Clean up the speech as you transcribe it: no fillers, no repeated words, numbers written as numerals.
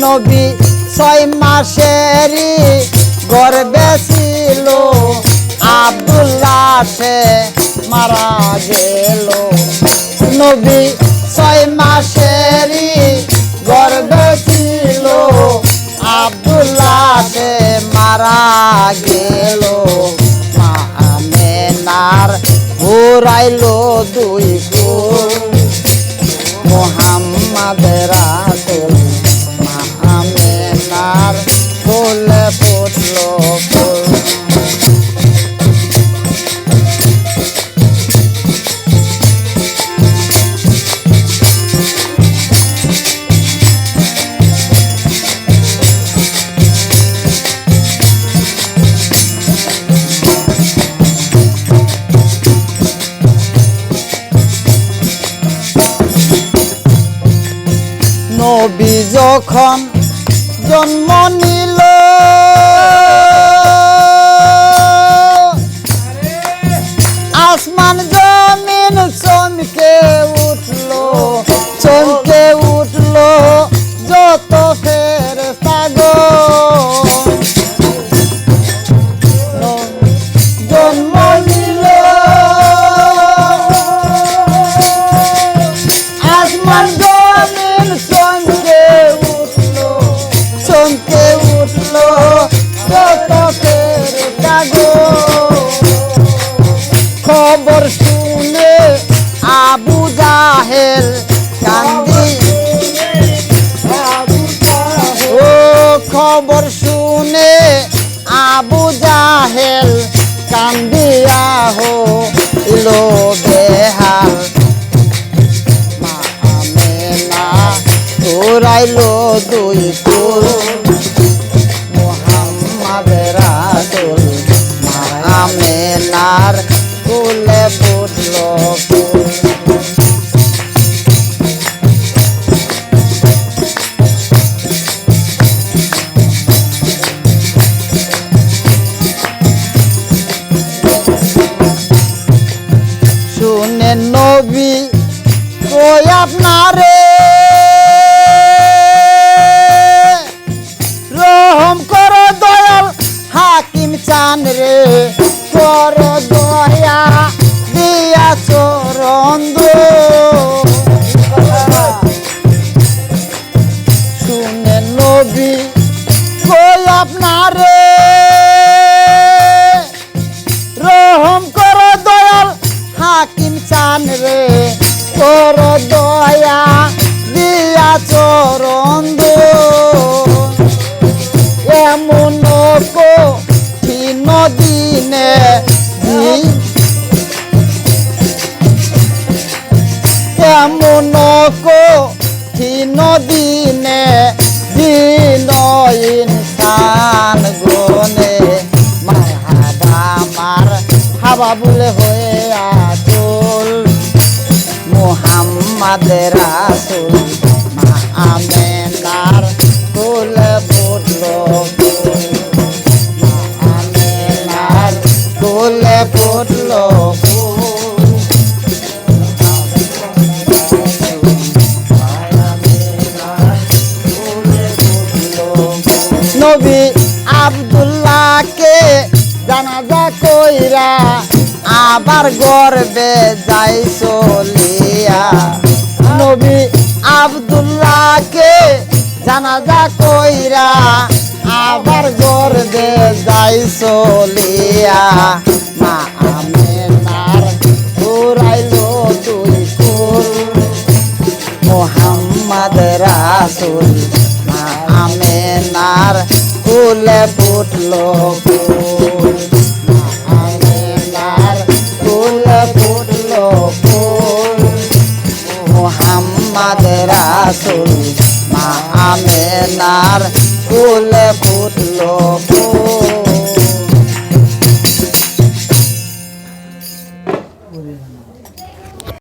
নবী 6 মাসেরই গর্ভে ছিল আব্দুল্লাহ সে মারা গেল নবী 6 মাসেরই গর্ভে ছিল আব্দুল্লাহ সে মারা গেল মা আমেনার ঘুরাইলো 2 কুল মুহাম্মদ রাসূল মা আমেনার কোলে ফুটলো ফুল নবী যখন জন্ম নিল আসমান জমিন চমকে উঠলো যত ফেরেশতা গো জন্ম নিল আসমান জমিন চমকে উঠলো যত ফেরেশতা গো খবর শুনে আবু জাহেল কান্দি ও খবর শুনে আবু জাহেল কান্দিয়া হইলো বেহাল মা আমেনা ঘুরাইলো 2 কুল মুহাম্মদ রাসূল মা আমেনার কোলে ফুটলো ফুল শুনে নবী কই আপনারে রহম করো দয়াল হাকিম চান রে করো দয়া দিয়া চরণ শুনে নবী কই আপনারে রহম করো দয়াল হাকিম চান রে করো দয়া দিয়া চরণ এমন কঠিন দিনে এমন কঠিন দিনে দিন ইনসান গনে মার হাবা বলে হয়ে আতুল মুহাম্মদ রাসূল মা আমেনার কোলে ফুটলো ফুল মা আমেনার কোলে ফুটলো ফুল নবী আব্দুল্লাহকে জানাজা কইরা আবার গর্বে যাই চলিয়া নবী আব্দুল্লাহকে জানাজা কইরা আবার গর্বে যাই চলিয়া মা আমেনার ঘুরাইলো 2 কুল মুহাম্মদ রাসূল মা আমেনার কোলে ফুটলো ফুল মা আমেনার কোলে ফুটলো ফুল মুহাম্মদ রাসূল মা আমেনার কোলে ফুটলো ফুল